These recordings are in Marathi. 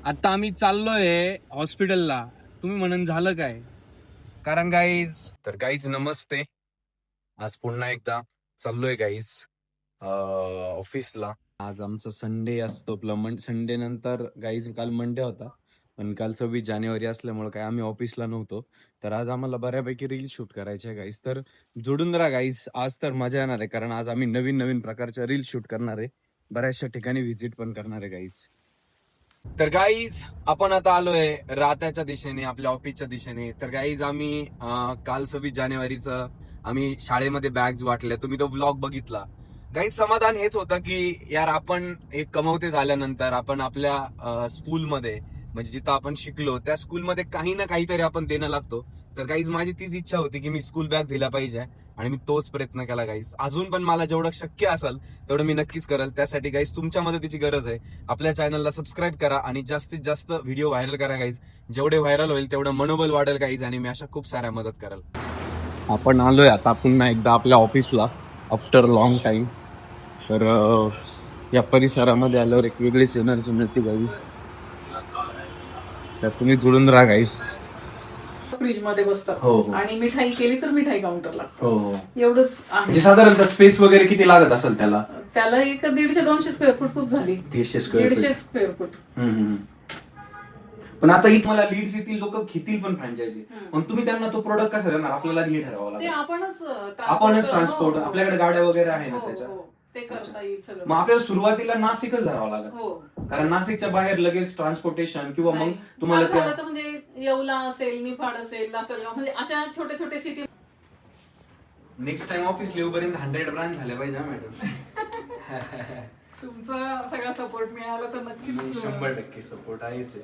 आता आम्ही चाललोय हॉस्पिटलला. तुम्ही म्हणून झालं काय? कारण गाईज नमस्ते. आज पुन्हा एकदा चाललोय गाईज ऑफिसला. आज आमचा संडे असतो. संडे नंतर गाईज काल मंडे होता, पण काल 26 जानेवारी असल्यामुळे काय आम्ही ऑफिसला नव्हतो. तर आज आम्हाला बऱ्यापैकी रील शूट करायचे आहे गाईज. तर जोडून राहा गाईज, आज तर मजा येणार आहे. कारण आज आम्ही नवीन नवीन प्रकारच्या रील शूट करणार आहे. बऱ्याचशा ठिकाणी व्हिजिट पण करणार आहे गाईज. तर गाईज आपण आता आलोय रात्याच्या दिशेने, आपल्या ऑफिसच्या दिशेने. तर गाईज आम्ही काल 26 जानेवारीचं आम्ही शाळेमध्ये बॅग्स वाटल्या. तुम्ही तो ब्लॉग बघितला. गाईज समाधान हेच होतं की यार आपण एक कमवते झाल्यानंतर आपण आपल्या स्कूलमध्ये, म्हणजे जिथं आपण शिकलो त्या स्कूलमध्ये काही ना काहीतरी आपण देणं लागतो. तर गाईज माझी तीच इच्छा होती की मी स्कूल बॅग दिला पाहिजे आणि मी तोच प्रयत्न केला गाईज. अजून पण मला जेवढं शक्य असेल तेवढं मी नक्कीच करेल. त्यासाठी गाईज तुमच्या मदतीची गरज आहे. आपल्या चॅनलला सबस्क्राईब करा आणि जास्तीत जास्त व्हिडिओ व्हायरल करा गाईज. जेवढे व्हायरल होईल तेवढं मनोबल वाढेल गाईज आणि मी अशा खूप साऱ्या मदत करेल. आपण आलोय आता पुन्हा एकदा आपल्या ऑफिसला आफ्टर लॉंग टाइम. तर या परिसरामध्ये आल्यावर एक वेगळीच एनर्जी मिळते गाईज. तर तुम्ही जुळून राहा गाईज. फ्रीज मध्ये बसतात. हो, हो. आणि मिठाई केली तर मिठाई काउंटर लागतो. हो, एवढंच आहे. म्हणजे साधारणतः स्पेस वगैरे किती लागत असेल त्याला? त्याला एक 150-200 स्क्वेअर फूट खूप झाली. 150 स्क्वेअर 150 स्क्वेअर फूट. पण आता इथं मला लीड्स येतील, लोक घेतील पण फ्रँचायझी. पण तुम्ही त्यांना तो प्रोडक्ट कसा देणार? आपल्याला लीड ठरवावं ते लागेल. आपणच ट्रान्सपोर्ट, हो. आपल्याकडे गाड्या वगैरे आहे ना हो, त्याच्या. हो. ते करता येईल सगळं. मग आपल्याला सुरुवातीला नाशिकच धरावं लागेल. हो. कारण नाशिकच्या बाहेर लगेच ट्रान्सपोर्टेशन किंवा मग नाही. तुम्हाला मला झालं तर म्हणजे येवला असेल, निफाड असेल, लासलगाव, म्हणजे अशा छोटे छोटे सिटी. नेक्स्ट टाइम ऑफिस येऊपर्यंत 100 ब्रांच झाल्या पाहिजे मॅडम. तुमचा सगळा सपोर्ट मिळाला तर नक्कीच. 100% सपोर्ट आहेच.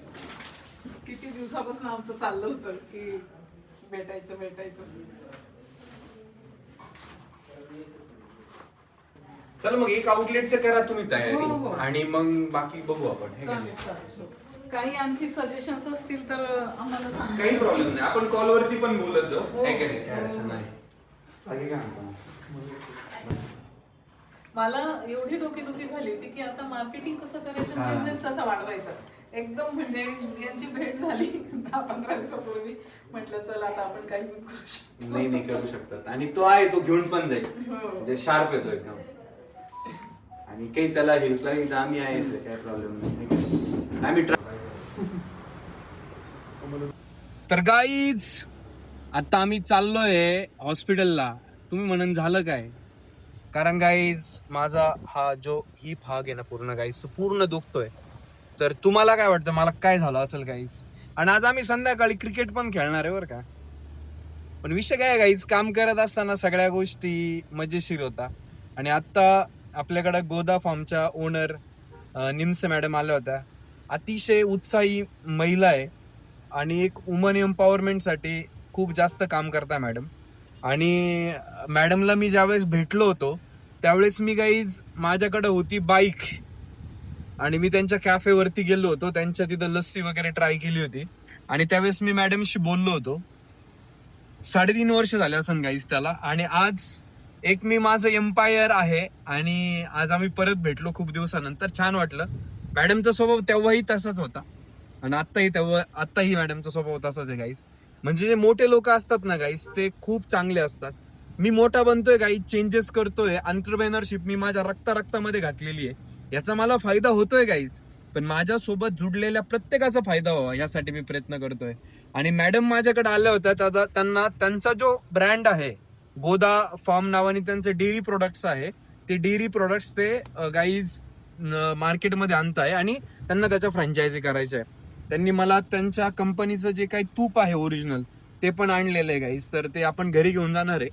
किती दिवसापासून आमचं चाललं होतं की भेटायचं. चला मग एक आउटलेटचं करा तुम्ही हो, तयारी हो. आणि मग बाकी बघू आपण. हे का नाही? काही आणखी सजेशन्स असतील तर आम्हाला सांगा. काही प्रॉब्लेम नाही, आपण कॉलवरती पण बोलत जाऊ. हो. हे का नाही? काय अडचण नाही. बाकी काय म्हणतो? मला एवढी डोकेदुखी झाली होती की आता मार्केटिंग कसं करायचं, बिझनेस कसा वाढवायचा. एकदम म्हणजे यांची भेट झाली 10-15 दिवसापूर्वी. म्हटलं चल आता आपण काही करू शकतो. नाही करू शकतात. आणि तो आहे, तो घेऊन पण जाईल. हो. म्हणजे शार्प येतो एकदम. आणि काही त्याला हेल्पला नाही, आम्ही आहेच, काय प्रॉब्लेम नाही. आम्ही तर गाईज आता आम्ही चाललोय हॉस्पिटलला. तुम्ही म्हणून झालं काय? कारण गाईज माझा ही भाग आहे ना पूर्ण गाईज, तो पूर्ण दुखतोय. तर तुम्हाला काय वाटतं मला काय झालं असेल गाईज? आणि आज आम्ही संध्याकाळी क्रिकेट पण खेळणार आहे बरं का. पण विषय काय गाईज, काम करत असताना सगळ्या गोष्टी मजेशीर होता. आणि आता आपल्याकडे गोदा फार्मच्या ओनर निमसे मॅडम आल्या होत्या. अतिशय उत्साही महिला आहे आणि एक वुमन एम्पॉवरमेंटसाठी खूप जास्त काम करता मॅडम. आणि मॅडमला मी ज्यावेळेस भेटलो होतो त्यावेळेस मी गाईज माझ्याकडे होती बाईक आणि मी त्यांच्या कॅफेवरती गेलो होतो. त्यांच्या तिथं लस्सी वगैरे ट्राय केली होती आणि त्यावेळेस मी मॅडमशी बोललो होतो. 3.5 वर्ष झाले असन गाईज त्याला. आणि आज एक मी माझं एम्पायर आहे आणि आज आम्ही परत भेटलो खूप दिवसानंतर. छान वाटलं. मॅडमचा स्वभाव तेव्हाही तसाच होता आणि आत्ताही मॅडमचा स्वभाव तसाच आहे गाईज. म्हणजे जे मोठे लोक असतात ना गाईज, ते खूप चांगले असतात. मी मोठा बनतोय गाईज, चेंजेस करतोय. एंटरप्रेनरशिप मी माझ्या रक्तामध्ये घातलेली आहे. याचा मला फायदा होतोय गाईज. पण माझ्यासोबत जुडलेल्या प्रत्येकाचा फायदा व्हावा यासाठी मी प्रयत्न करतोय. आणि मॅडम माझ्याकडे आल्या होत्या, त्यांना त्यांचा जो ब्रँड आहे गोदा फार्म नावाने त्यांचे डेअरी प्रोडक्ट्स आहे, ते डेअरी प्रोडक्ट्स ते गाईज मार्केटमध्ये आणताय आणि त्यांना त्याच्या फ्रँचायझी करायच्या आहे. त्यांनी मला त्यांच्या कंपनीचं जे काही तूप आहे ओरिजिनल ते पण आणलेलं आहे गाईज. तर ते आपण घरी घेऊन जाणार आहे.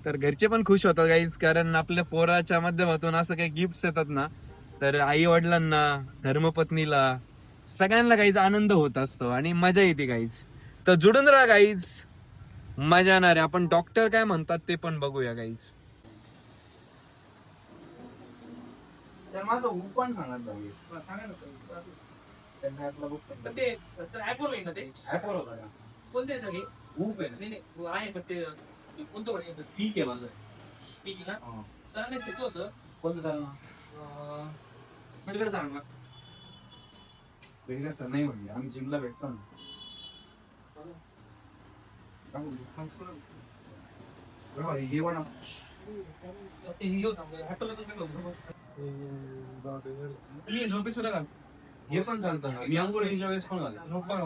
तर घरचे पण खुश होतात गाईज, कारण आपल्या पोराच्या माध्यमातून असं काही गिफ्ट येतात ना, तर आई वडिलांना, धर्मपत्नीला, सगळ्यांना गाईज आनंद होत असतो आणि मजा येते गाईज. तर जुडून राहा गाईज, मजा येणार आहे. आपण डॉक्टर काय म्हणतात ते पण बघूया गाईज. माझं हू पण सांगा सांगा ना सर. ते ऍपवर होईल ना ते? ऍपवर होता का? कोणते सगळे ऊफ आहे ना? नाही नाही आहे पण ते कोणतं होईल? ठीक आहे माझं. ठीक आहे ना. सरांनी त्याचं होतं कोणतं मेडिकल सांग ना. वेगळं सर नाही म्हणजे आम्ही जिमला भेटतो ना. बरोबर, हे पण मी झोपे सुद्धा घाल हे पण चालतं ना. मी आंघोळीच्या वेळेस पण आलो. झोप बघा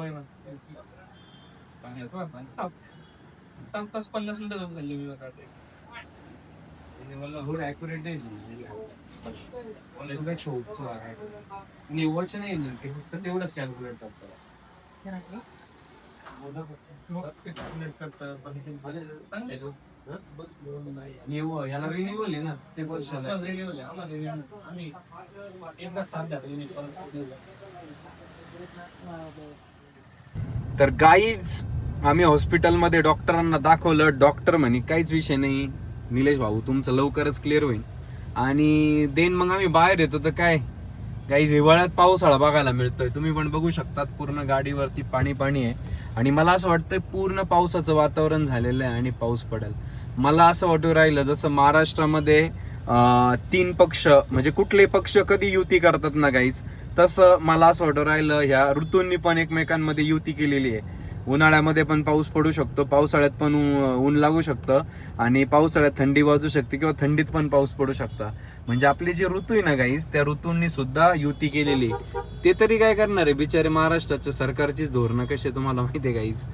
बाई सात तास 50 मिनिटं झोप झाली मी बघा ते. मला थोडं accurate आहे. तुला शोधचं आहे. निव्वळचं नाही ना, ते फक्त तेवढंच कॅल्क्युलेट करतात. निव्वळ याला रिन्यूअल आहे ना, ते वर्षाला. तर गाईज आम्ही हॉस्पिटलमध्ये डॉक्टरांना दाखवलं. डॉक्टर म्हणे काहीच विषय नाही निलेश भाऊ, तुमचं लवकरच क्लिअर होईल. आणि देन मग आम्ही बाहेर येतो तर काय गाईज हिवाळ्यात पावसाळा बघायला मिळतोय. तुम्ही पण बघू शकतात पूर्ण गाडीवरती पाणी पाणी आहे. आणि मला असं वाटतंय पूर्ण पावसाचं वातावरण झालेलं आहे आणि पाऊस पडेल. मला असं वाटू राहिलं जसं महाराष्ट्रामध्ये 3 पक्ष म्हणजे कुठले पक्ष कधी युती करतात ना गाईज, तसं मला असं वाटू राहिलं ह्या ऋतूंनी पण एकमेकांमध्ये युती केलेली आहे. उन्हाळ्यामध्ये पण पाऊस पडू शकतो, पावसाळ्यात पण ऊन लागू शकतं, आणि पावसाळ्यात थंडी वाजू शकते किंवा थंडीत पण पाऊस पडू शकता. म्हणजे आपले जे ऋतू आहे ना गाईज, त्या ऋतूंनी सुद्धा युती केलेली. ते तरी काय करणार आहे बिचारे महाराष्ट्राच्या सरकारचीच धोरणं कशी तुम्हाला माहिती आहे गाईज.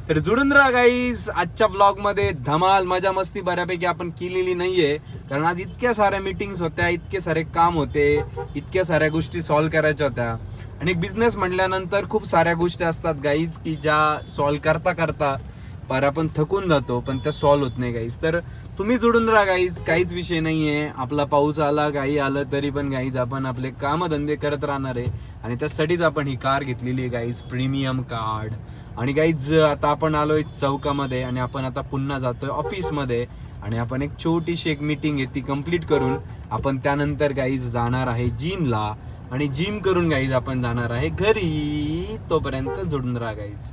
तर जुडून राहा गाईज. आजच्या ब्लॉग मध्ये धमाल मजा मस्ती बऱ्यापैकी आपण केलेली नाहीये, कारण आज इतक्या साऱ्या मीटिंग्स होत्या, इतके सारे काम होते, इतक्या साऱ्या गोष्टी सॉल्व्ह करायच्या होत्या. आणि एक बिझनेस म्हटल्यानंतर खूप साऱ्या गोष्टी असतात गाईज की ज्या सॉल्व्ह करता करता पर आपण थकून जातो, पण त्या सॉल्व्ह होत नाही गाईज. तर तुम्ही जोडून राहा गाईज, काहीच विषय नाहीये. आपला पाऊस आला काही आलं तरी पण गाईज आपण आपले कामधंदे करत राहणार आहे. आणि त्यासाठीच आपण ही कार घेतलेली आहे गाईज, प्रीमियम कार्ड. आणि गाईज आता आपण आलोय चौकामध्ये आणि आपण आता पुन्हा जातोय ऑफिसमध्ये. आणि आपण एक छोटीशी एक मीटिंग आहे ती कंप्लीट करून आपण त्यानंतर गाईज जाणार आहे जिमला. आणि जिम करून गाईज आपण जाणार आहे घरी. तोपर्यंत जोडून राहा गाईज.